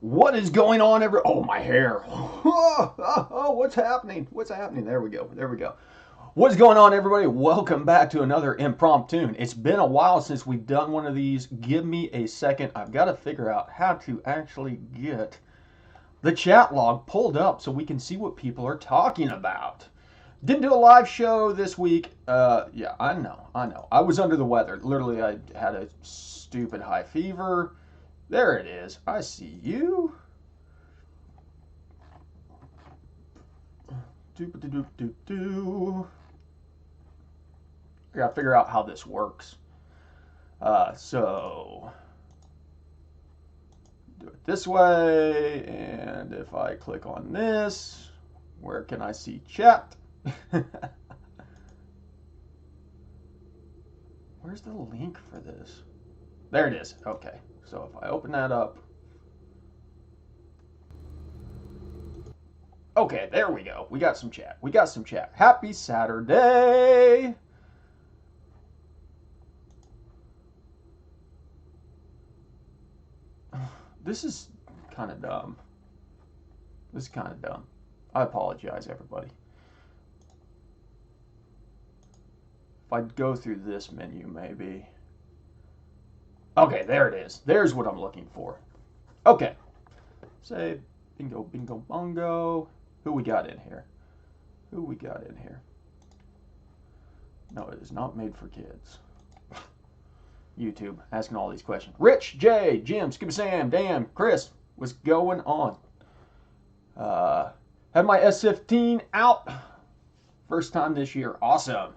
What is going on, Oh, my hair. Oh, what's happening? What's happening? There we go. There we go. What's going on, everybody? Welcome back to another Impromp-Tune. It's been a while since we've done one of these. Give me a second. I've got to figure out how to actually get the chat log pulled up so we can see what people are talking about. Didn't do a live show this week. Yeah, I know. I was under the weather. Literally, I had a stupid high fever. There it is. I see you. I gotta figure out how this works. So do it this way, and if I click on this, where can I see chat? Where's the link for this? There it is. Okay. So if I open that up. Okay, there we go. We got some chat. We got some chat. Happy Saturday. This is kind of dumb. This is kind of dumb. I apologize, everybody. If I go through this menu, maybe. Okay, there it is. There's what I'm looking for. Okay. Say bingo, bingo, bongo. Who we got in here? Who we got in here? No, it is not made for kids. YouTube, asking all these questions. Rich, Jay, Jim, Scuba Sam, Dan, Chris, what's going on? Had my S15 out. First time this year. Awesome.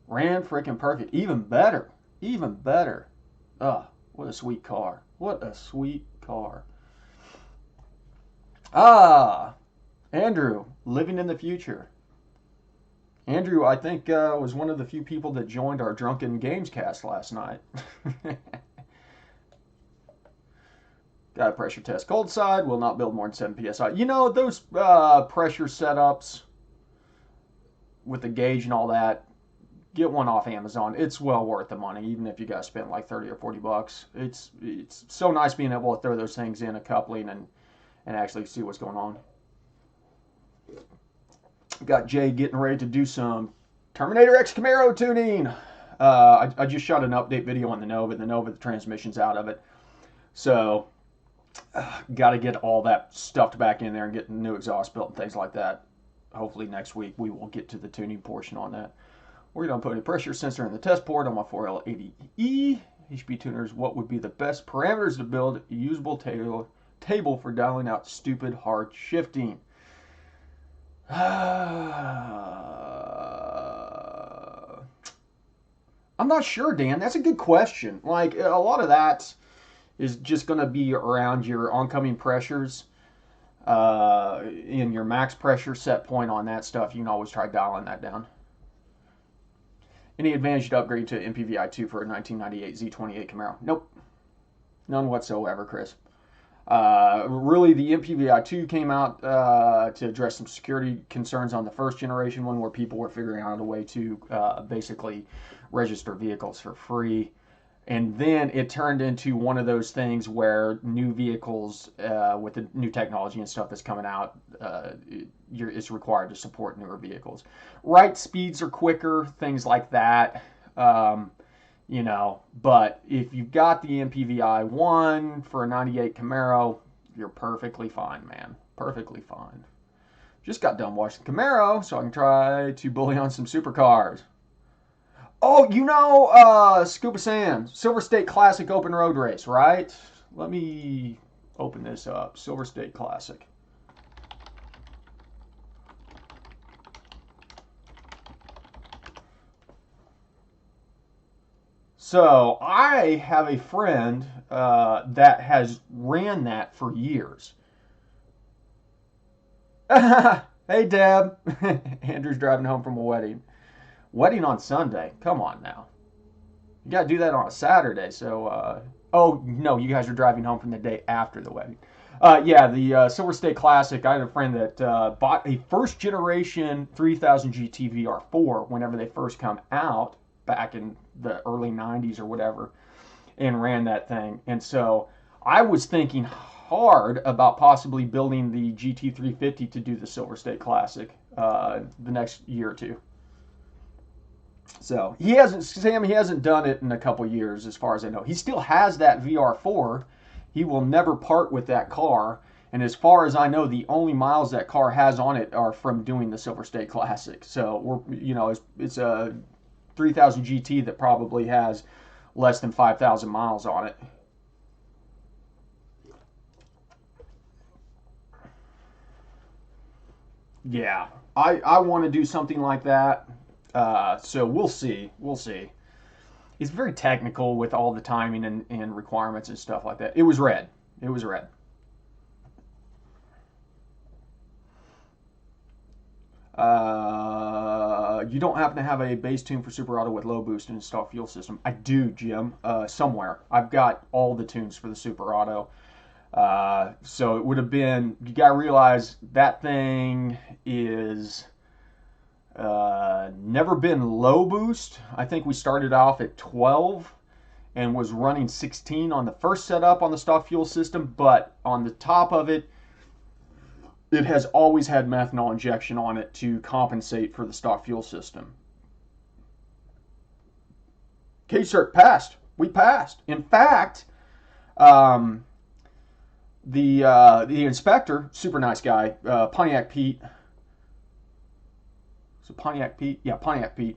Ran freaking perfect. Even better. Even better. What a sweet car. What a sweet car. Andrew, living in the future. Andrew, I think, was one of the few people that joined our Drunken Games cast last night. Got a pressure test cold side. Will not build more than 7 psi. You know, those pressure setups with the gauge and all that, get one off Amazon. It's well worth the money, even if you guys spend like 30 or 40 bucks. It's so nice being able to throw those things in a coupling and actually see what's going on. Got Jay getting ready to do some Terminator X Camaro tuning. I just shot an update video on the Nova. The transmission's out of it. So, got to get all that stuffed back in there and get the new exhaust built and things like that. Hopefully next week we will get to the tuning portion on that. We're going to put a pressure sensor in the test port on my 4L80E. HP tuners, what would be the best parameters to build a usable table for dialing out stupid hard shifting? I'm not sure, Dan. That's a good question. Like, a lot of that is just going to be around your oncoming pressures. In your max pressure set point on that stuff, you can always try dialing that down. Any advantage to upgrade to MPVI-2 for a 1998 Z28 Camaro? Nope. None whatsoever, Chris. Really, the MPVI-2 came out to address some security concerns on the first generation one, where people were figuring out a way to basically register vehicles for free. And then it turned into one of those things where new vehicles with the new technology and stuff that's coming out, it's required to support newer vehicles. Right speeds are quicker, things like that. You know, but if you've got the MPVI-1 for a 98 Camaro, you're perfectly fine, man. Perfectly fine. Just got done watching Camaro, so I can try to bully on some supercars. Oh, you know, Scuba Sam, Silver State Classic Open Road Race, right? Let me open this up. Silver State Classic. So I have a friend that has ran that for years. Hey, Deb. Andrew's driving home from a wedding. Wedding on Sunday. Come on now. You got to do that on a Saturday. So, oh, no, you guys are driving home from the day after the wedding. Yeah, the Silver State Classic, I had a friend that bought a first generation 3000 GT VR4 whenever they first come out back in the early 90s or whatever, and ran that thing. And so I was thinking, hard about possibly building the GT350 to do the Silver State Classic the next year or two. So he hasn't done it in a couple years, as far as I know. He still has that VR4. He will never part with that car. And as far as I know, the only miles that car has on it are from doing the Silver State Classic. So it's a 3000 GT that probably has less than 5,000 miles on it. Yeah, I want to do something like that. So we'll see. We'll see. It's very technical with all the timing and requirements and stuff like that. It was red. It was red. You don't happen to have a base tune for Super Auto with low boost and installed fuel system? I do, Jim. Somewhere. I've got all the tunes for the Super Auto. So it would have been, you got to realize that thing is never been low boost. I think we started off at 12 and was running 16 on the first setup on the stock fuel system, but on the top of it, it has always had methanol injection on it to compensate for the stock fuel system. K-Cert passed. We passed. In fact, the inspector, super nice guy, Pontiac Pete. So Pontiac Pete, yeah, Pontiac Pete.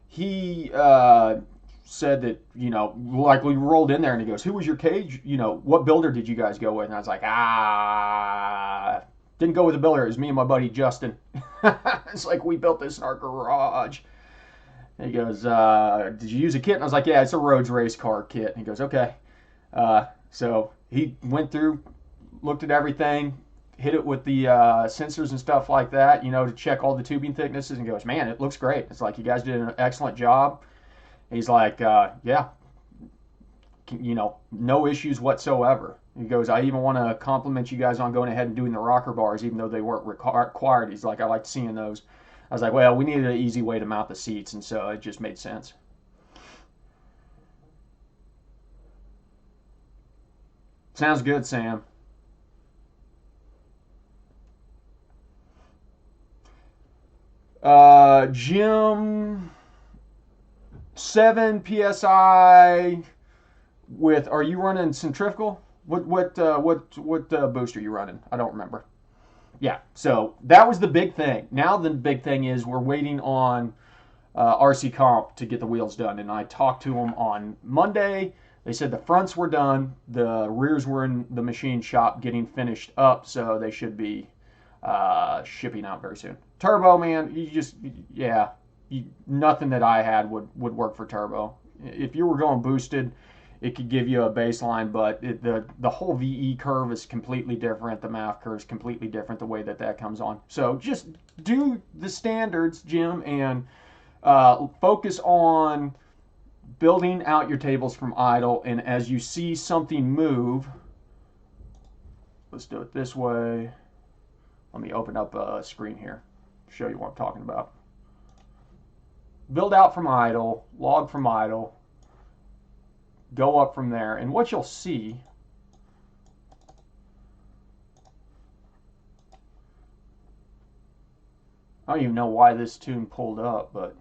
He said that, like we rolled in there and he goes, "Who was your cage? What builder did you guys go with?" And I was like, didn't go with the builder. It was me and my buddy Justin. It's like, we built this in our garage. And he goes, "Did you use a kit?" And I was like, "Yeah, it's a Rhodes race car kit." And he goes, "Okay." So he went through, looked at everything, hit it with the sensors and stuff like that, to check all the tubing thicknesses, and goes, "Man, it looks great." It's like, "You guys did an excellent job." He's like, "Yeah, no issues whatsoever." He goes, "I even want to compliment you guys on going ahead and doing the rocker bars, even though they weren't required." He's like, "I like seeing those." I was like, "Well, we needed an easy way to mount the seats, and so it just made sense." Sounds good, Sam. Jim, 7 psi with. Are you running centrifugal? What booster are you running? I don't remember. Yeah, so that was the big thing. Now the big thing is we're waiting on RC Comp to get the wheels done, and I talked to them on Monday. They said the fronts were done, the rears were in the machine shop getting finished up, so they should be shipping out very soon. Turbo, man, nothing that I had would work for turbo. If you were going boosted, it could give you a baseline, but the whole VE curve is completely different. The MAF curve is completely different, the way that comes on. So just do the standards, Jim, and focus on building out your tables from idle. And as you see something move, let's do it this way. Let me open up a screen here, show you what I'm talking about. Build out from idle, log from idle, go up from there, and what you'll see I don't even know why this tune pulled up, but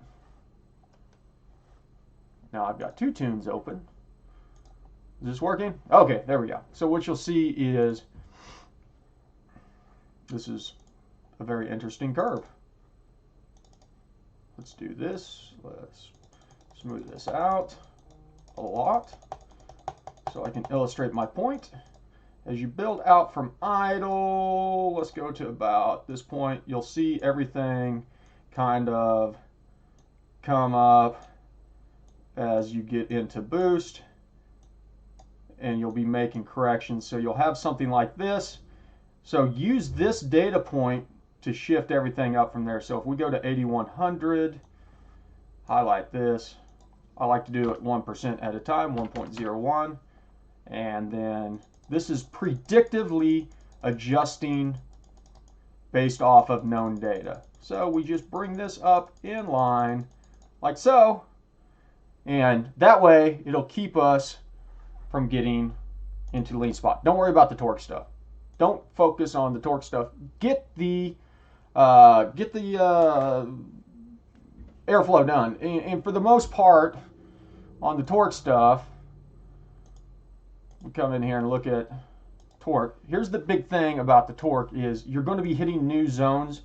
now I've got two tunes open. Is this working? Okay, there we go. So what you'll see is this is a very interesting curve. Let's do this. Let's smooth this out a lot so I can illustrate my point. As you build out from idle, let's go to about this point, you'll see everything kind of come up as you get into boost, and you'll be making corrections. So you'll have something like this. So use this data point to shift everything up from there. So if we go to 8100, highlight this. I like to do it 1% at a time, 1.01, and then this is predictively adjusting based off of known data. So we just bring this up in line like so, and that way it'll keep us from getting into the lean spot. Don't worry about the torque stuff. Don't focus on the torque stuff. Get the airflow done. And for the most part, on the torque stuff, we come in here and look at torque. Here's the big thing about the torque is you're going to be hitting new zones.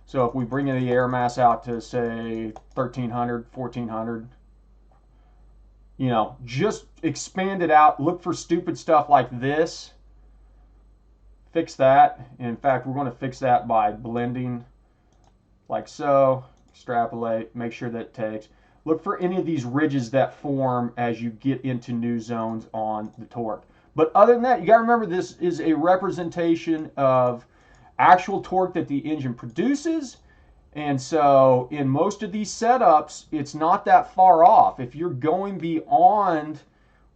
So if we bring the air mass out to say 1300, 1400, you know, just expand it out. Look for stupid stuff like this. Fix that. In fact, we're going to fix that by blending like so. Extrapolate, make sure that it takes. Look for any of these ridges that form as you get into new zones on the torque. But other than that, you got to remember this is a representation of actual torque that the engine produces. And so in most of these setups, it's not that far off. If you're going beyond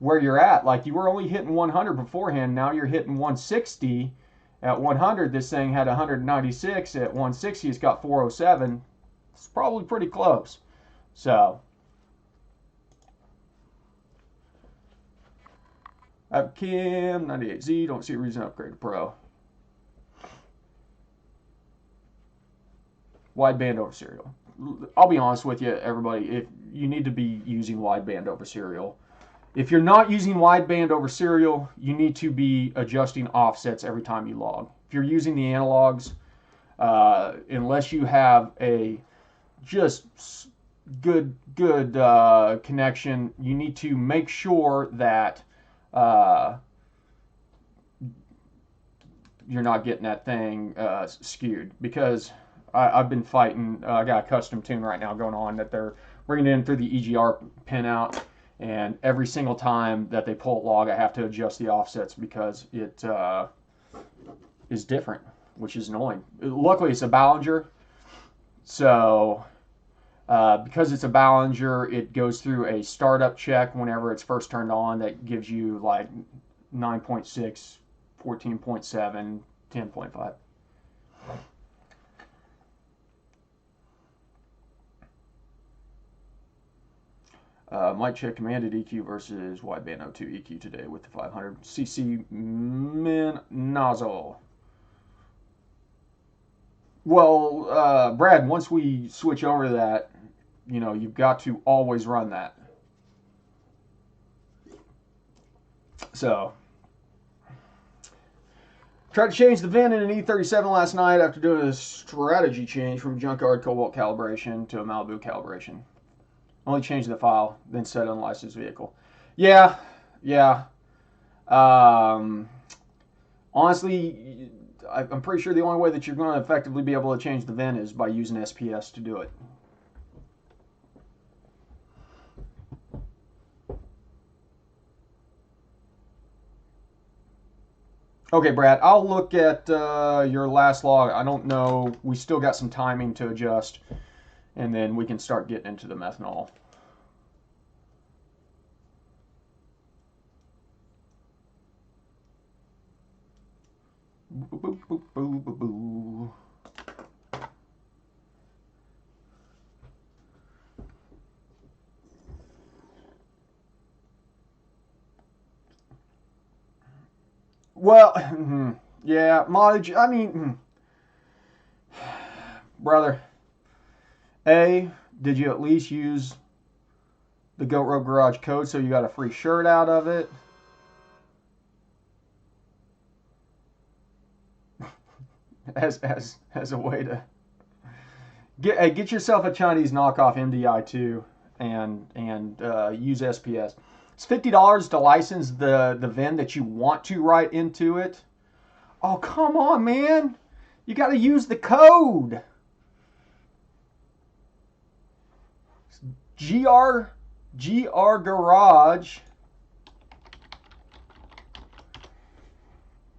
where you're at, like you were only hitting 100 beforehand, now you're hitting 160. At 100, this thing had 196. At 160, it's got 407. It's probably pretty close. So I have Kim 98Z. Don't see a reason to upgrade to Pro. Wideband over serial. I'll be honest with you, everybody. If you need to be using wideband over serial. If you're not using wideband over serial, you need to be adjusting offsets every time you log. If you're using the analogs, unless you have a just good connection, you need to make sure that you're not getting that thing skewed. Because I've been fighting. I got a custom tune right now going on that they're bringing in through the EGR pinout. And every single time that they pull a log, I have to adjust the offsets because it is different, which is annoying. Luckily, it's a Ballinger. So because it's a Ballinger, it goes through a startup check whenever it's first turned on that gives you like 9.6, 14.7, 10.5. Might check commanded EQ versus wideband O2 EQ today with the 500cc min nozzle. Well, Brad, once we switch over to that, you know, you've got to always run that. So, tried to change the VIN in an E37 last night after doing a strategy change from junkyard Cobalt calibration to a Malibu calibration. Only change the file, then set unlicensed vehicle. Yeah. Honestly, I'm pretty sure the only way that you're going to effectively be able to change the VIN is by using SPS to do it. Okay, Brad, I'll look at your last log. I don't know. We still got some timing to adjust. And then we can start getting into the methanol. Boo, boo, boo, boo, boo, boo. Well, yeah, mileage, I mean, brother. A, did you at least use the Goat Road Garage code so you got a free shirt out of it? as a way to get yourself a Chinese knockoff MDI2 and use SPS. It's $50 to license the VIN that you want to write into it. Oh, come on, man. You got to use the code. GR Garage.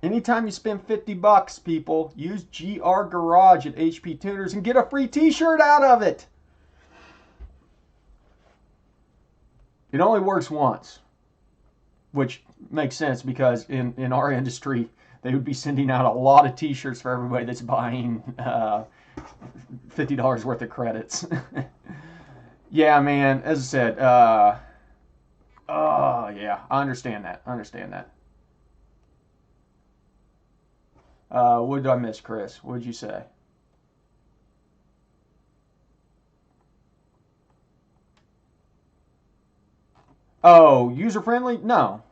Anytime you spend $50, people, use GR Garage at HP Tuners and get a free t-shirt out of it. It only works once, which makes sense because in our industry, they would be sending out a lot of t-shirts for everybody that's buying $50 worth of credits. Yeah, man, as I said, oh, yeah, I understand that. What did I miss, Chris? What did you say? Oh, user friendly? No.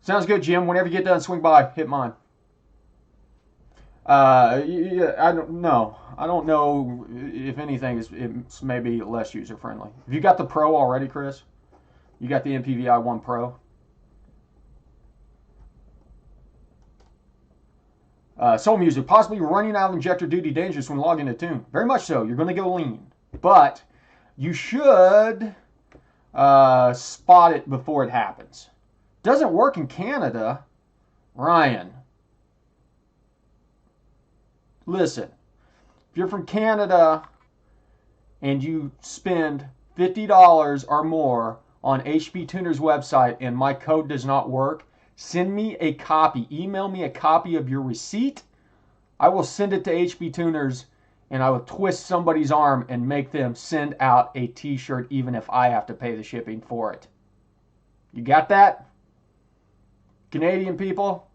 Sounds good, Jim. Whenever you get done, swing by, hit mine. Yeah, I don't know. I don't know if anything it's maybe less user friendly. Have you got the Pro already, Chris? You got the MPVI 1 Pro? Soul Music, possibly running out of injector duty dangerous when logging a tune. Very much so. You're going to go lean. But you should spot it before it happens. Doesn't work in Canada. Ryan, listen. If you're from Canada and you spend $50 or more on HP Tuner's website and my code does not work, send me a copy. Email me a copy of your receipt. I will send it to HP Tuners and I will twist somebody's arm and make them send out a t-shirt even if I have to pay the shipping for it. You got that? Canadian people?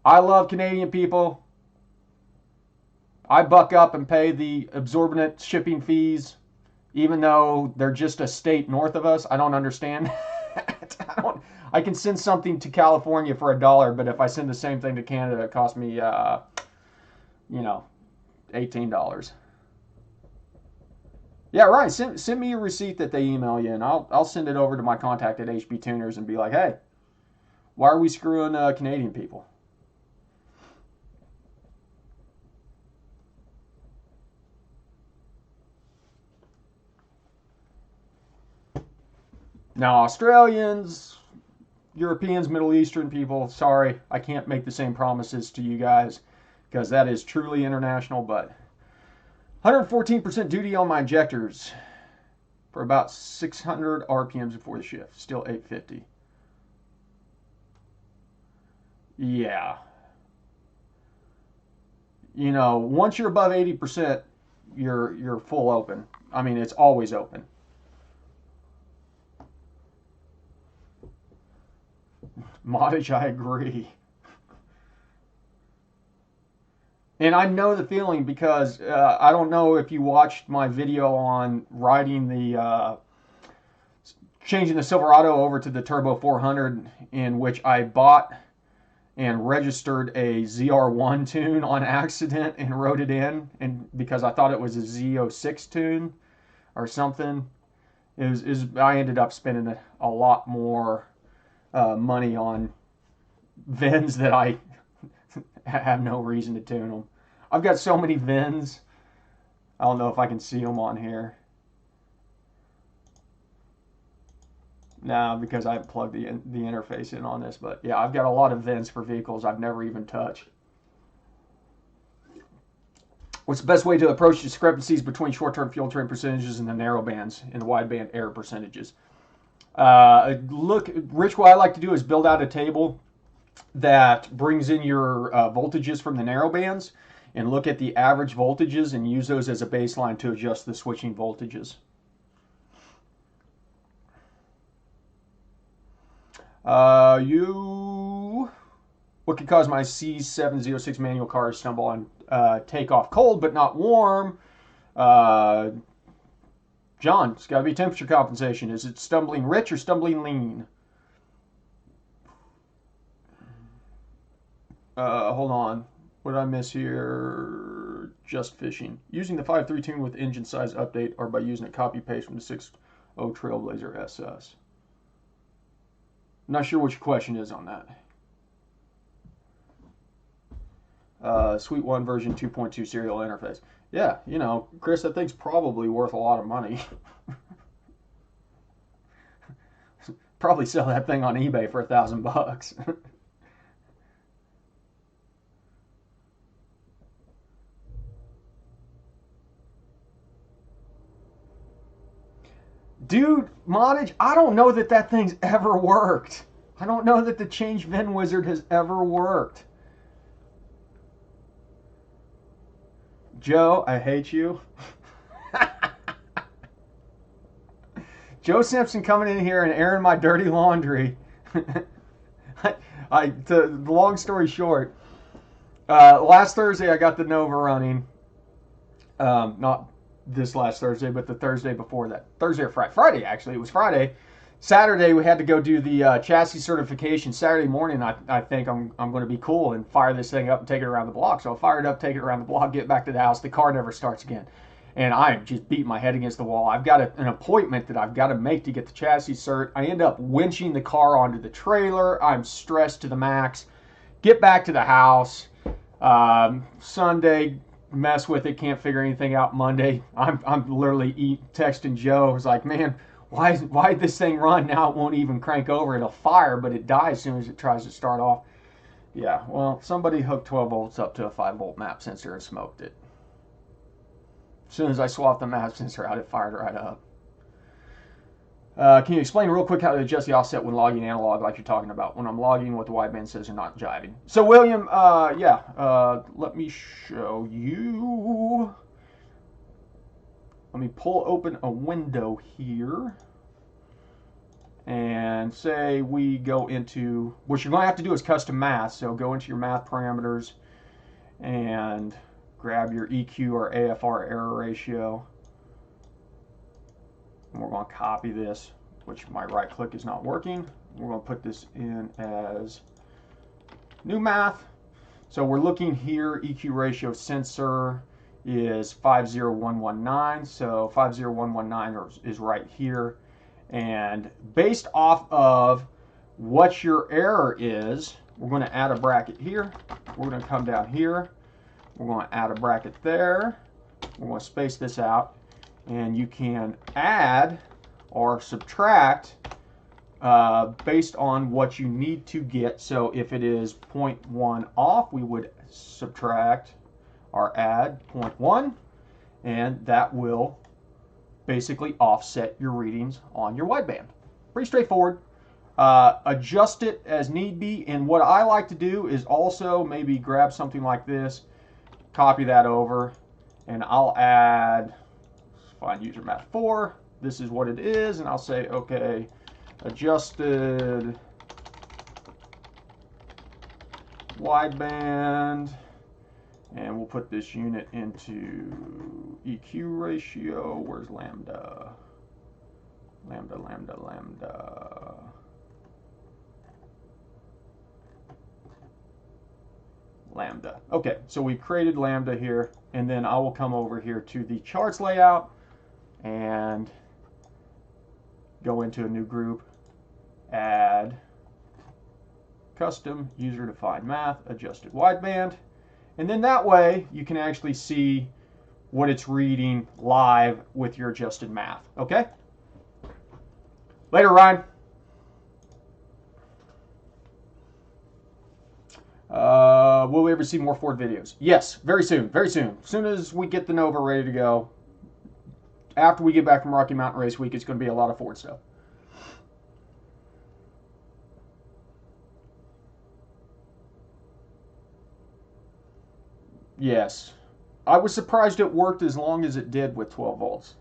I love Canadian people. I buck up and pay the exorbitant shipping fees, even though they're just a state north of us. I don't understand. I can send something to California for $1, but if I send the same thing to Canada, it costs me, $18. Yeah, right. Send me a receipt that they email you, and I'll send it over to my contact at HP Tuners and be like, hey, why are we screwing Canadian people? Now, Australians, Europeans, Middle Eastern people, sorry, I can't make the same promises to you guys because that is truly international, but 114% duty on my injectors for about 600 RPMs before the shift. Still 850. Yeah. You know, once you're above 80%, you're full open. I mean, it's always open. Moddage, I agree. And I know the feeling because I don't know if you watched my video on riding the changing the Silverado over to the Turbo 400, in which I bought and registered a ZR1 tune on accident and wrote it in, and because I thought it was a Z06 tune or something. I ended up spending a lot more money on VINs that I have no reason to tune them. I've got so many VINs. I don't know if I can see them on here. No, because I haven't plugged the interface in on this. But yeah, I've got a lot of VINs for vehicles I've never even touched. What's the best way to approach discrepancies between short-term fuel train percentages and the narrow bands and the wideband error percentages? Rich, what I like to do is build out a table that brings in your voltages from the narrow bands and look at the average voltages and use those as a baseline to adjust the switching voltages. What could cause my C706 manual car to stumble on takeoff cold but not warm? John, it's got to be temperature compensation. Is it stumbling rich or stumbling lean? Hold on. What did I miss here? Just fishing. Using the 5.3 tune with engine size update or by using a copy paste from the 6.0 Trailblazer SS. I'm not sure what your question is on that. Sweet One version 2.2 serial interface. Yeah, you know, Chris, that thing's probably worth a lot of money. Probably sell that thing on eBay for $1,000. Dude, Moddage, I don't know that thing's ever worked. I don't know that the Change VIN Wizard has ever worked. Joe, I hate you. Joe Simpson coming in here and airing my dirty laundry. The long story short, last Thursday I got the Nova running. Not this last Thursday, but the Thursday before that. Thursday or Friday. Friday, actually. It was Friday. Saturday, we had to go do the chassis certification. Saturday morning, I think I'm going to be cool and fire this thing up and take it around the block. So I fire it up, take it around the block, get back to the house. The car never starts again. And I just beat my head against the wall. I've got an appointment that I've got to make to get the chassis cert. I end up winching the car onto the trailer. I'm stressed to the max. Get back to the house. Sunday, mess with it. Can't figure anything out. Monday, I'm literally texting Joe. I was like, man, why did this thing run? Now it won't even crank over. It'll fire, but it dies as soon as it tries to start off. Yeah, well, somebody hooked 12 volts up to a 5-volt map sensor and smoked it. As soon as I swapped the map sensor out, it fired right up. Can you explain real quick how to adjust the offset when logging analog like you're talking about? When I'm logging what the wideband says and not jiving. So William, let me show you. Let me pull open a window here. And say we go into, what you're going to have to do is custom math. So go into your math parameters and grab your EQ or AFR error ratio. And we're going to copy this, which my right click is not working. We're going to put this in as new math. So we're looking here, EQ ratio sensor is 50119. So 50119 is right here. And based off of what your error is, we're going to add a bracket here. We're going to come down here. We're going to add a bracket there. We're going to space this out. And you can add or subtract based on what you need to get. So if it is 0.1 off, we would subtract or add 0.1, and that will basically offset your readings on your wideband. Pretty straightforward. Adjust it as need be, and what I like to do is also maybe grab something like this, copy that over, and I'll add, find user math 4, this is what it is, and I'll say, okay, adjusted wideband, and we'll put this unit into EQ ratio. Where's lambda? Lambda. Lambda. Okay, so we've created lambda here, and then I will come over here to the charts layout and go into a new group, add custom user defined math, adjusted wideband, and then that way you can actually see what it's reading live with your adjusted math. Okay? Later, Ryan. Will we ever see more Ford videos? Yes, very soon, very soon. As soon as we get the Nova ready to go, after we get back from Rocky Mountain Race Week, it's going to be a lot of Ford stuff. Yes. I was surprised it worked as long as it did with 12 volts.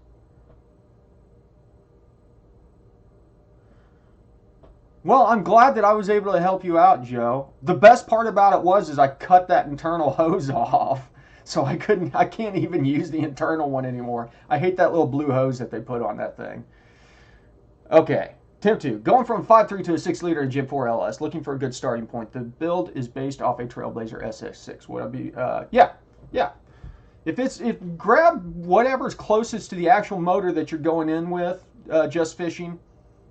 Well, I'm glad that I was able to help you out, Joe. The best part about it was I cut that internal hose off. So I can't even use the internal one anymore. I hate that little blue hose that they put on that thing. Okay, Tim 2. Going from 5.3 to a 6-liter in Gen 4 LS, looking for a good starting point. The build is based off a Trailblazer SS6. Would I be, yeah. If grab whatever's closest to the actual motor that you're going in with, just fishing,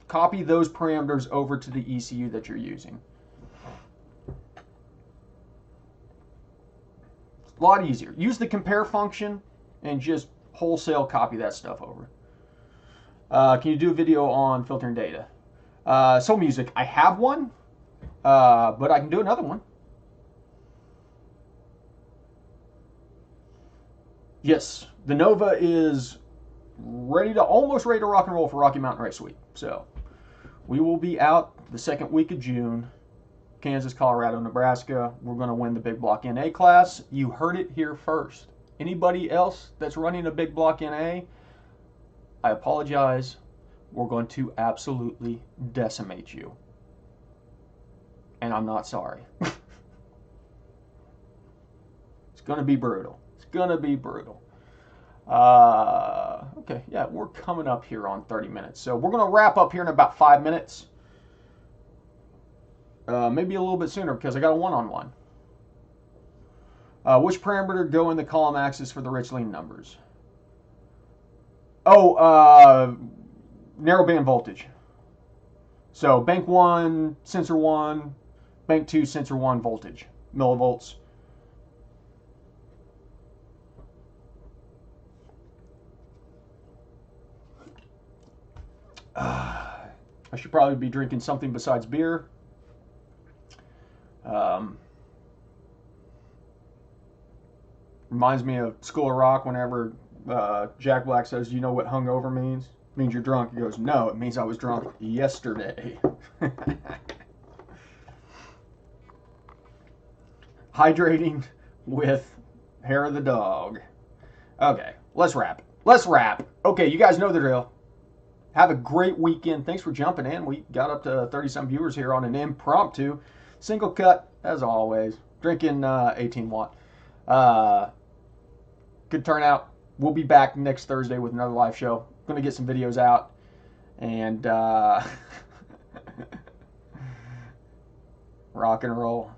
copy those parameters over to the ECU that you're using. A lot easier. Use the compare function and just wholesale copy that stuff over. Can you do a video on filtering data? Soul Music, I have one, but I can do another one. Yes, the Nova is almost ready to rock and roll for Rocky Mountain Race Week. So we will be out the second week of June. Kansas, Colorado, Nebraska. We're going to win the big block NA class. You heard it here first. Anybody else that's running a big block NA, I apologize. We're going to absolutely decimate you. And I'm not sorry. It's going to be brutal. It's going to be brutal. Okay, yeah, we're coming up here on 30 minutes. So we're going to wrap up here in about 5 minutes. Maybe a little bit sooner because I got a one-on-one. Which parameter go in the column axis for the rich-lean numbers? Oh, narrowband voltage. So bank 1, sensor 1, bank 2, sensor 1 voltage, millivolts. I should probably be drinking something besides beer. Reminds me of School of Rock whenever Jack Black says, "You know what hungover means? It means you're drunk." He goes, "No, it means I was drunk yesterday." Hydrating with hair of the dog. Okay, let's wrap. Let's wrap. Okay, you guys know the drill. Have a great weekend. Thanks for jumping in. We got up to 30-some viewers here on an impromptu. Single cut, as always. Drinking 18 watt. Good turnout. We'll be back next Thursday with another live show. Going to get some videos out. And rock and roll.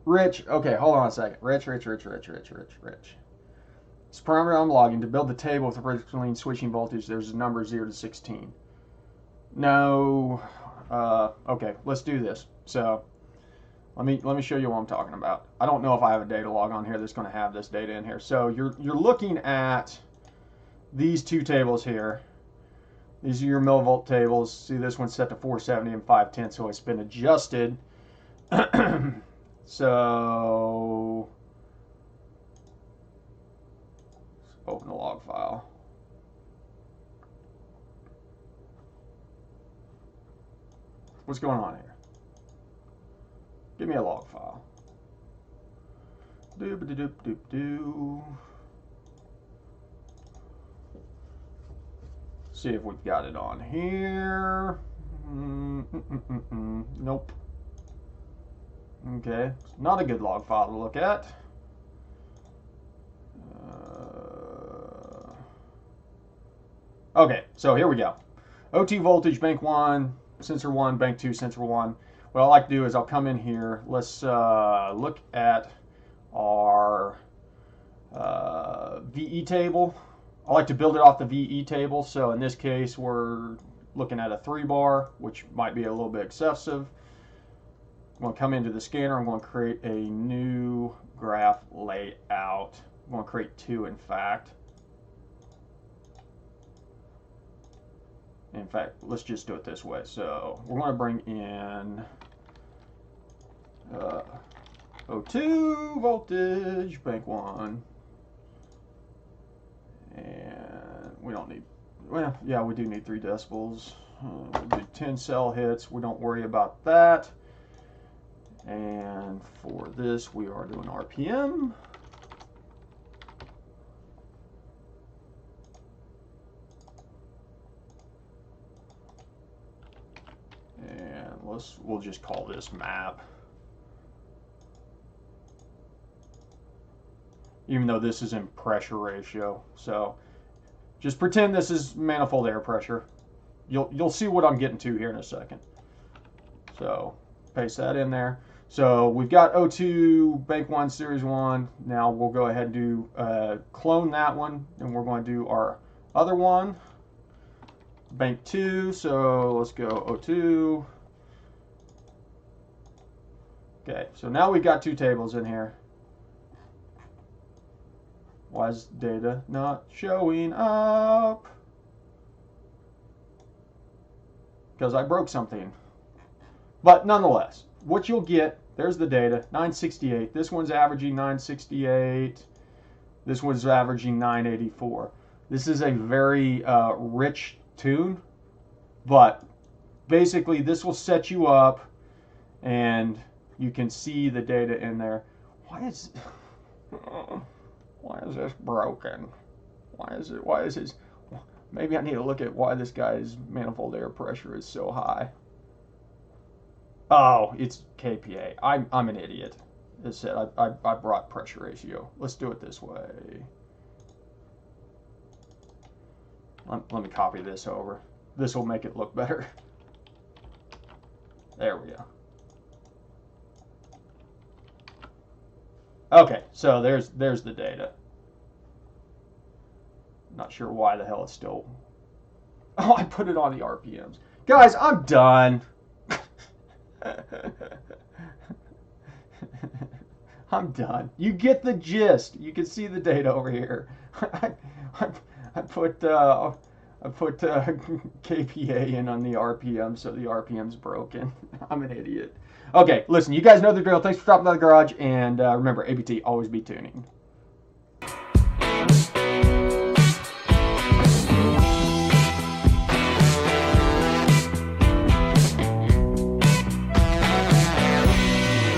Rich, okay, hold on a second. Rich. This parameter I'm logging to build the table with the vertically switching voltage. There's a number 0 to 16. No. Okay, let's do this. So let me show you what I'm talking about. I don't know if I have a data log on here that's going to have this data in here. So you're looking at these two tables here. These are your millivolt tables. See, this one's set to 470 and 510, so it's been adjusted. So let's open the log file. What's going on here? Give me a log file. Doop-a-doop-doop-doo. See if we've got it on here. Nope. Okay, not a good log file to look at. Okay, so here we go. O2 voltage, bank 1, sensor 1, bank 2, sensor 1. What I like to do is I'll come in here. Let's look at our VE table. I like to build it off the VE table. So in this case, we're looking at a 3-bar, which might be a little bit excessive. I'm going to come into the scanner. I'm going to create a new graph layout. I'm going to create 2, in fact. In fact, let's just do it this way. So we're going to bring in O2 voltage, bank 1. And we don't need, well, yeah, we do need 3 decibels. We do 10 cell hits. We don't worry about that. And for this, we are doing RPM. And we'll just call this map. Even though this is in pressure ratio. So just pretend this is manifold air pressure. You'll see what I'm getting to here in a second. So paste that in there. So we've got O2 bank 1 series 1. Now we'll go ahead and do clone that one, and we're going to do our other one, bank 2. So let's go O2. Okay, so now we've got 2 tables in here. Why is data not showing up? Because I broke something. But nonetheless, what you'll get, there's the data, 968. This one's averaging 968. This one's averaging 984. This is a very rich tune, but basically this will set you up and you can see the data in there. Why is this broken? Why is it Maybe I need to look at why this guy's manifold air pressure is so high. Oh, it's KPA. I'm an idiot. As I said, I brought pressure ratio. Let's do it this way. Let me copy this over. This will make it look better. There we go. Okay, so there's the data. Not sure why the hell it's still... Oh, I put it on the RPMs. Guys, I'm done. I'm done. You get the gist. You can see the data over here. I put KPA in on the RPM, so the RPM's broken. I'm an idiot. Okay, listen, you guys know the drill. Thanks for stopping by the garage, and remember, ABT, always be tuning.